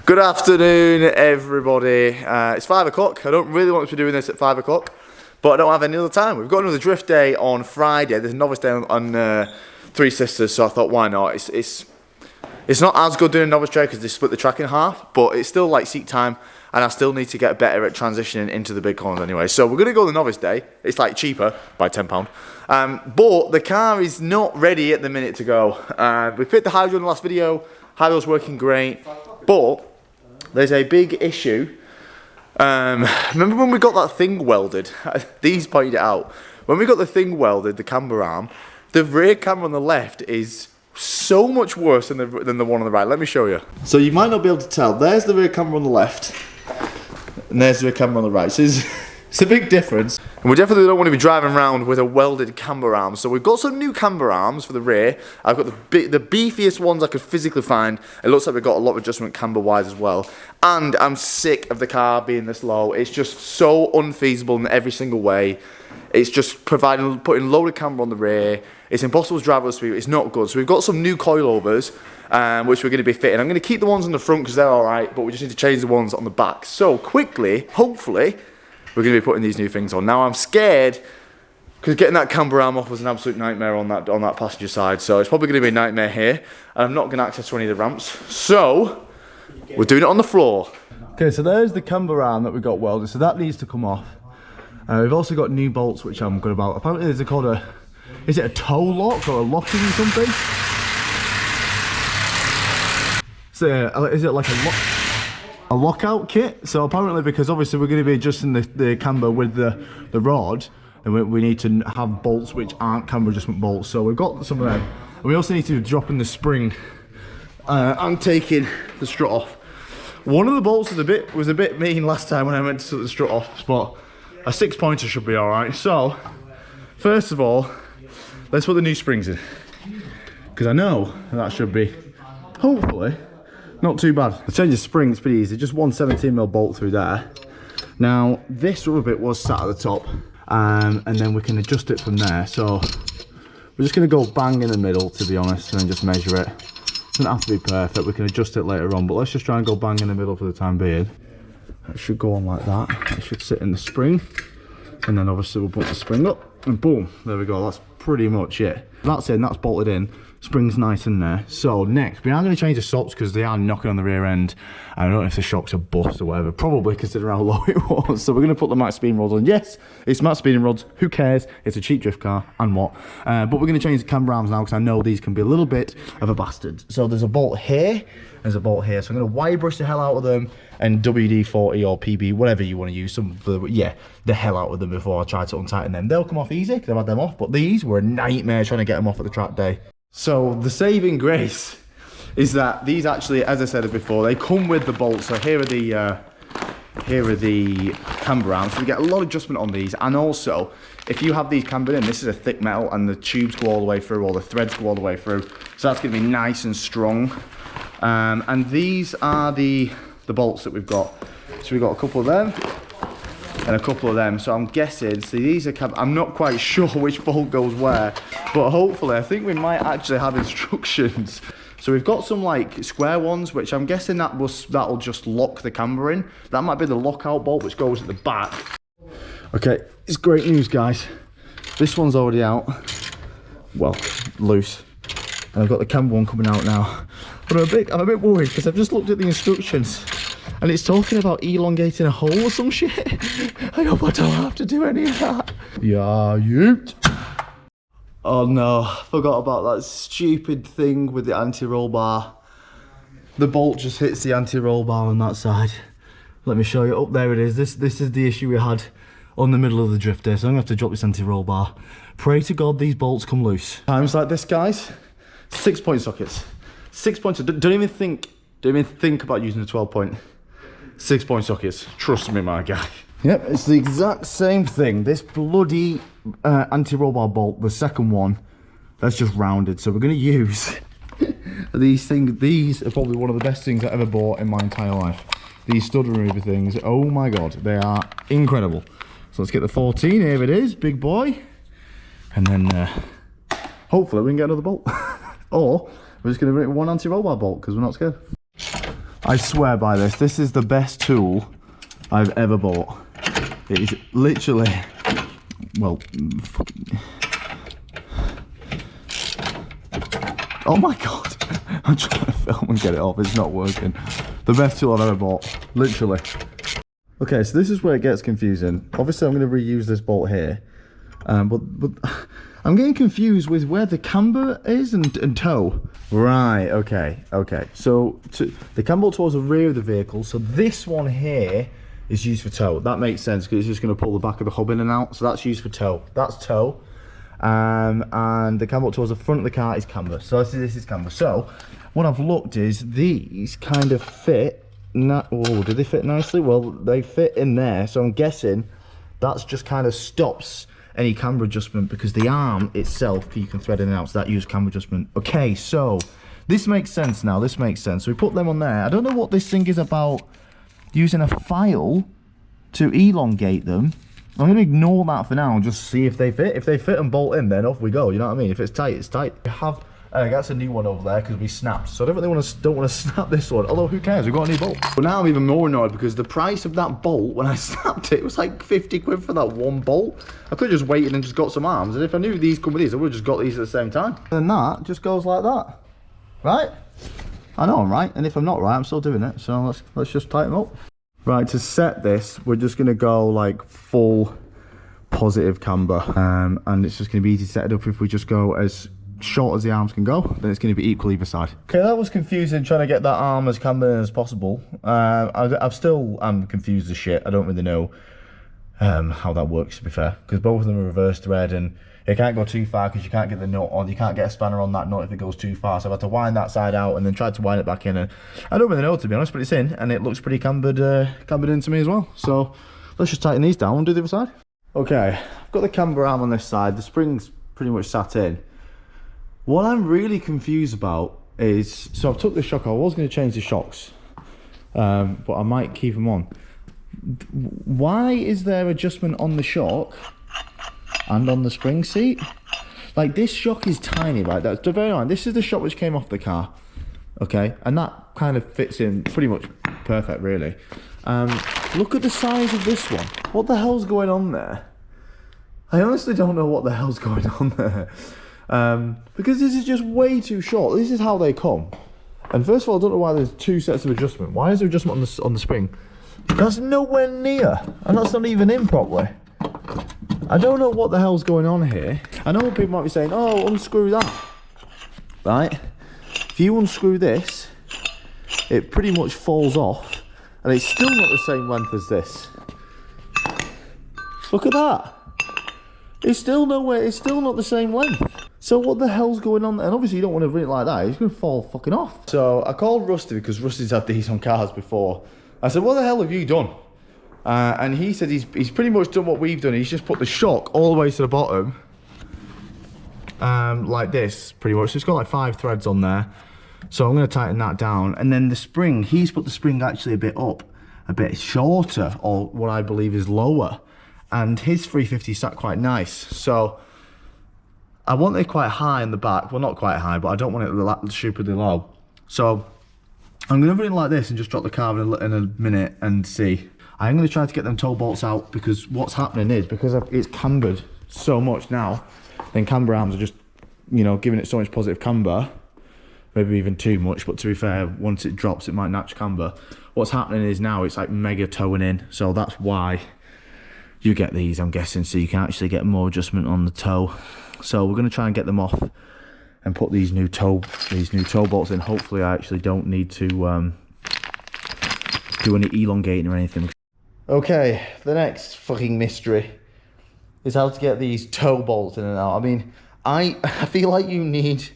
Good afternoon, everybody. It's 5 o'clock. I don't really want to be doing this at 5 o'clock, but I don't have any other time. We've got another drift day on Friday. There's a novice day on Three Sisters, so I thought, why not? It's not as good doing a novice day because they split the track in half, but it's still like seat time, and I still need to get better at transitioning into the big corners anyway. So we're going to go the novice day. It's like cheaper by £10. But the car is not ready at the minute to go. We fit the hydro in the last video. Hydro's working great, but there's a big issue. Remember when we got that thing welded? These pointed it out. When we got the thing welded, the camber arm, the rear camber on the left is so much worse than the one on the right. Let me show you. So you might not be able to tell. There's the rear camber on the left, and there's the rear camber on the right. So it's a big difference. And we definitely don't want to be driving around with a welded camber arm. So we've got some new camber arms for the rear. I've got the beefiest ones I could physically find. It looks like we've got a lot of adjustment camber wise as well. And I'm sick of the car being this low. It's just so unfeasible in every single way. It's just putting loaded camber on the rear. It's impossible to drive at speed. It's not good. So we've got some new coilovers, which we're going to be fitting. I'm going to keep the ones on the front because they're all right, but we just need to change the ones on the back. So quickly, hopefully, we're going to be putting these new things on. Now I'm scared because getting that camber arm off was an absolute nightmare on that passenger side. So it's probably going to be a nightmare here, and I'm not going to access any of the ramps. So we're doing it on the floor. Okay, so there's the camber arm that we got welded. So that needs to come off. We've also got new bolts, which I'm good about. Apparently there's called is it a toe lock or a locking or something? So is it like a lockout kit? So apparently, because obviously we're going to be adjusting the camber with the rod, and we need to have bolts which aren't camber adjustment bolts. So we've got some of them. And we also need to drop in the spring and taking the strut off. One of the bolts was a bit mean last time when I went to take the strut off, but a 6-pointer should be all right. So first of all, let's put the new springs in, because I know that should be, hopefully, not too bad. The change of springs pretty easy, just one 17mm bolt through there. Now this rubber bit was sat at the top, and then we can adjust it from there. So we're just going to go bang in the middle, to be honest, and then just measure it. Doesn't have to be perfect, we can adjust it later on, but let's just try and go bang in the middle for the time being. It should go on like that. It should sit in the spring, and then obviously we'll put the spring up, and boom, there we go. That's pretty much it. That's in, that's bolted in. Spring's nice in there. So next, we are going to change the stops because they are knocking on the rear end. I don't know if the shocks are bust or whatever. Probably considering how low it was. So we're going to put the max speeding rods on. Yes, it's max speeding rods. Who cares? It's a cheap drift car, and what? But we're going to change the camber arms now because I know these can be a little bit of a bastard. So there's a bolt here. There's a bolt here. So I'm going to wire brush the hell out of them and WD-40 or PB, whatever you want to use. The hell out of them before I try to untighten them. They'll come off easy because I've had them off. But these were a nightmare trying to get them off at the track day. So the saving grace is that these actually, as I said before, they come with the bolts. So here are the camber arms. So we get a lot of adjustment on these. And also, if you have these cambered in, this is a thick metal, and the tubes go all the way through, or the threads go all the way through. So that's going to be nice and strong. And these are the bolts that we've got. So we've got a couple of them and a couple of them. So I'm guessing, see, these are I'm not quite sure which bolt goes where, but hopefully I think we might actually have instructions. So we've got some like square ones, which I'm guessing that'll just lock the camber in. That might be the lockout bolt which goes at the back. Okay, it's great news, guys. This one's already out, well, loose, and I've got the camber one coming out now. But I'm a bit worried because I've just looked at the instructions and it's talking about elongating a hole or some shit. I hope I don't have to do any of that. Yeah, you. Oh no, forgot about that stupid thing with the anti-roll bar. The bolt just hits the anti-roll bar on that side. Let me show you. Oh, there it is. This is the issue we had on the middle of the drift day. So I'm gonna have to drop this anti-roll bar. Pray to God these bolts come loose. Times like this, guys. 6-point sockets. 6 points. Don't even think about using a 12-point. 6-point sockets. Trust me, my guy. Yep, it's the exact same thing. This bloody anti-roll bar bolt, the second one, that's just rounded. So we're going to use these things. These are probably one of the best things I ever bought in my entire life. These stud remover things. Oh my God, they are incredible. So let's get the 14. Here it is, big boy. And then hopefully we can get another bolt. Or we're just going to bring one anti-roll bar bolt because we're not scared. I swear by this. This is the best tool I've ever bought. It is literally, well, oh my god. I'm trying to film and get it off. It's not working. The best tool I've ever bought. Literally. Okay, so this is where it gets confusing. Obviously, I'm going to reuse this bolt here. But I'm getting confused with where the camber is and toe. Right, okay. So the camber bolt towards the rear of the vehicle. So this one here is used for toe. That makes sense because it's just going to pull the back of the hub in and out. So that's used for toe. That's toe. And the camber bolt towards the front of the car is camber. So this is camber. So what I've looked is these kind of fit. Oh, do they fit nicely? Well, they fit in there. So I'm guessing that's just kind of stops any camber adjustment because the arm itself you can thread in and out, so that uses camber adjustment. Okay, so this makes sense now. This makes sense. So we put them on there. I don't know what this thing is about using a file to elongate them. I'm going to ignore that for now and just see if they fit. If they fit and bolt in, then off we go. You know what I mean? If it's tight, it's tight. I have that's a new one over there because we snapped. So I don't really want to snap this one. Although who cares? We've got a new bolt. But now I'm even more annoyed because the price of that bolt when I snapped it was like 50 quid for that one bolt. I could have just waited and just got some arms. And if I knew these come with these, I would have just got these at the same time. And that just goes like that, right? I know I'm right, and if I'm not right, I'm still doing it. So let's just tighten them up. Right, to set this, we're just gonna go like full positive camber, and it's just gonna be easy to set it up if we just go as short as the arms can go, then it's going to be equal either side. Okay, that was confusing trying to get that arm as cambered in as possible. I'm confused as shit. I don't really know how that works, to be fair, because both of them are reverse thread and it can't go too far because you can't get the nut on, you can't get a spanner on that nut if it goes too far. So I've had to wind that side out and then try to wind it back in, and I don't really know, to be honest, but it's in and it looks pretty cambered into me as well. So let's just tighten these down and do the other side. Okay, I've got the camber arm on this side, the spring's pretty much sat in. What I'm really confused about is, so I've took the shock off. I was going to change the shocks, but I might keep them on. Why is there adjustment on the shock and on the spring seat? Like, this shock is tiny, right? That's very nice. This is the shock which came off the car, okay? And that kind of fits in pretty much perfect, really. Look at the size of this one. What the hell's going on there? I honestly don't know what the hell's going on there. Because this is just way too short. This is how they come. And first of all, I don't know why there's two sets of adjustment. Why is there adjustment on the spring? That's nowhere near, and that's not even in properly. I don't know what the hell's going on here. I know people might be saying, oh, unscrew that. Right? If you unscrew this, it pretty much falls off, and it's still not the same length as this. Look at that. It's still nowhere, it's still not the same length. So what the hell's going on there? And obviously you don't want to run it like that, it's going to fall fucking off. So I called Rusty because Rusty's had these on cars before. I said, what the hell have you done? And he said he's pretty much done what we've done. He's just put the shock all the way to the bottom. Like this, pretty much. So it's got like 5 threads on there. So I'm going to tighten that down. And then the spring, he's put the spring actually a bit up, a bit shorter, or what I believe is lower. And his 350 sat quite nice. So I want it quite high in the back. Well, not quite high, but I don't want it stupidly low. So I'm going to run it like this and just drop the car in a minute and see. I'm going to try to get them toe bolts out because what's happening is, because it's cambered so much now, then camber arms are just, you know, giving it so much positive camber. Maybe even too much, but to be fair, once it drops, it might notch camber. What's happening is now it's like mega towing in. So that's why you get these, I'm guessing, so you can actually get more adjustment on the toe. So we're going to try and get them off and put these new toe bolts in. Hopefully I actually don't need to do any elongating or anything. Okay, the next fucking mystery is how to get these toe bolts in and out. I mean, I feel like you need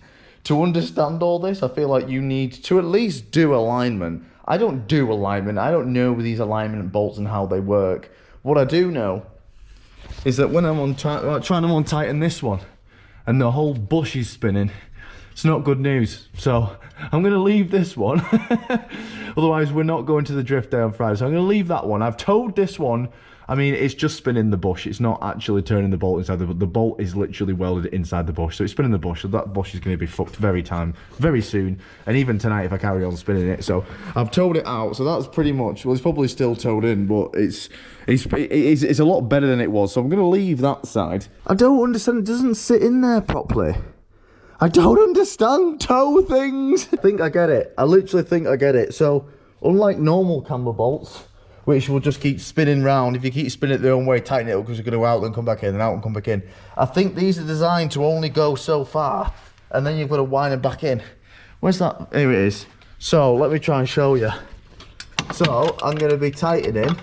to understand all this. I feel like you need to at least do alignment. I don't do alignment. I don't know these alignment bolts and how they work. What I do know is that when I'm trying to untighten this one and the whole bush is spinning, it's not good news. So I'm going to leave this one. Otherwise, we're not going to the drift day on Friday. So I'm going to leave that one. I've towed this one. I mean, it's just spinning the bush. It's not actually turning the bolt inside the bolt is literally welded inside the bush. So it's spinning the bush. So that bush is going to be fucked very soon. And even tonight if I carry on spinning it. So I've towed it out. So that's pretty much, well, it's probably still towed in, but it's a lot better than it was. So I'm going to leave that side. I don't understand. It doesn't sit in there properly. I don't understand tow things. I think I get it. I literally think I get it. So unlike normal camber bolts, which will just keep spinning round. If you keep spinning it the own way, tighten it up because you're going to out and come back in and out and come back in. I think these are designed to only go so far and then you've got to wind them back in. Where's that? Here it is. So let me try and show you. So I'm going to be tightening,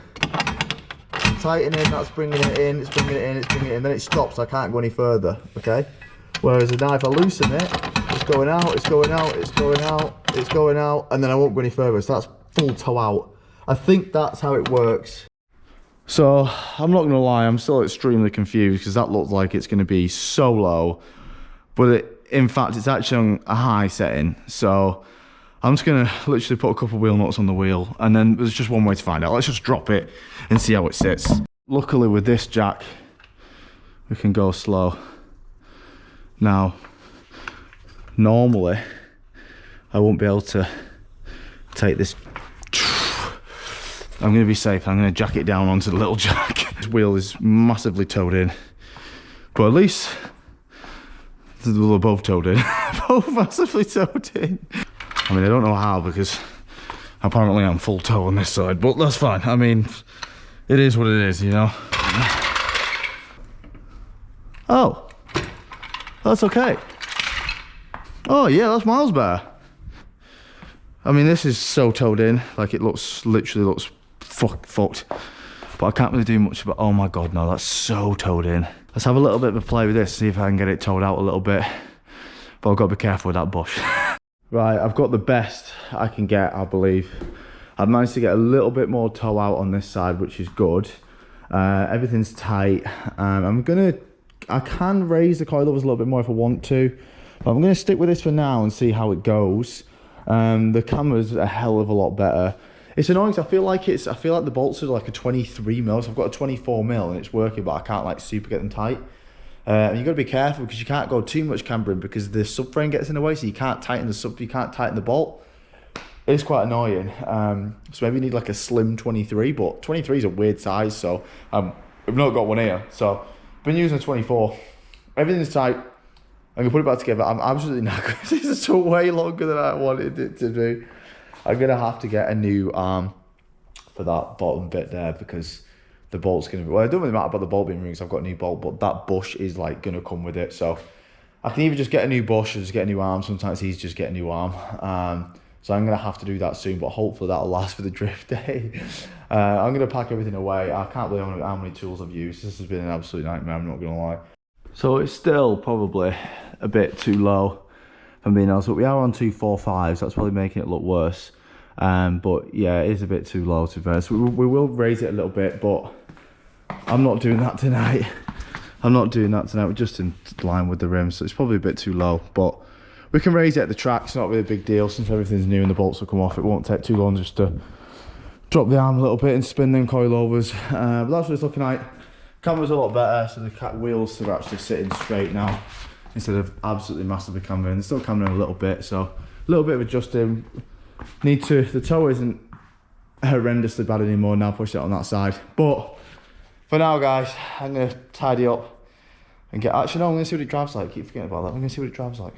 that's bringing it in, it's bringing it in, it's bringing it in, then it stops, I can't go any further, okay? Whereas now if I loosen it, it's going out, it's going out, it's going out, it's going out, and then I won't go any further, so that's full tow out. I think that's how it works. So I'm not gonna lie, I'm still extremely confused because that looks like it's gonna be so low, but in fact it's actually on a high setting. So I'm just gonna literally put a couple of wheel nuts on the wheel, and then there's just one way to find out. Let's just drop it and see how it sits. Luckily with this jack, we can go slow. Now, normally I won't be able to take this. I'm going to be safe. I'm going to jack it down onto the little jack. This wheel is massively towed in, but at least they're both towed in. Both massively towed in. I mean, I don't know how because apparently I'm full tow on this side, but that's fine. I mean, it is what it is, you know. Oh, that's okay. Oh yeah, that's miles better. I mean, this is so towed in, like it literally looks fucked, but I can't really do much about. Oh my god, no, that's so towed in. Let's have a little bit of a play with this, see if I can get it towed out a little bit, but I've got to be careful with that bush. Right, I've got the best I can get, I believe. I've managed to get a little bit more tow out on this side, which is good. Everything's tight. I can raise the coilovers a little bit more if I want to, but I'm gonna stick with this for now and see how it goes. The Camber's a hell of a lot better. It's annoying because I feel like the bolts are like a 23 mil, so I've got a 24 mil and it's working, but I can't like super get them tight. And you've got to be careful because you can't go too much cambering because the subframe gets in the way, so you can't tighten the bolt. It's quite annoying. So maybe you need like a slim 23, but 23 is a weird size, so we've not got one here. So I've been using a 24. Everything's tight. I'm gonna put it back together. I'm absolutely knackered. This is so way longer than I wanted it to be. I'm gonna have to get a new arm for that bottom bit there because the bolt's gonna be, well, it doesn't really matter about the bolt being rings, I've got a new bolt, but that bush is like gonna come with it. So I can either just get a new bush or just get a new arm. Sometimes it's easy to just get a new arm. So I'm gonna have to do that soon, but hopefully that'll last for the drift day. I'm gonna pack everything away. I can't believe how many tools I've used. This has been an absolute nightmare, I'm not gonna lie. So it's still probably a bit too low, if I'm being honest, but we are on 245, so that's probably making it look worse. But yeah, it is a bit too low to be fair. So we will raise it a little bit, but I'm not doing that tonight. We're just in line with the rim, so it's probably a bit too low, but we can raise it at the track. It's not really a big deal since everything's new and the bolts will come off. It won't take too long just to drop the arm a little bit and spin them coilovers. But that's what it's looking like. Camber's a lot better, so the wheels are actually sitting straight now instead of absolutely massively cambering. They're still cambering a little bit, so a little bit of adjusting. The toe isn't horrendously bad anymore now, push it on that side. But for now, guys, I'm gonna tidy up and actually no, I'm gonna see what it drives like. I keep forgetting about that. I'm gonna see what it drives like.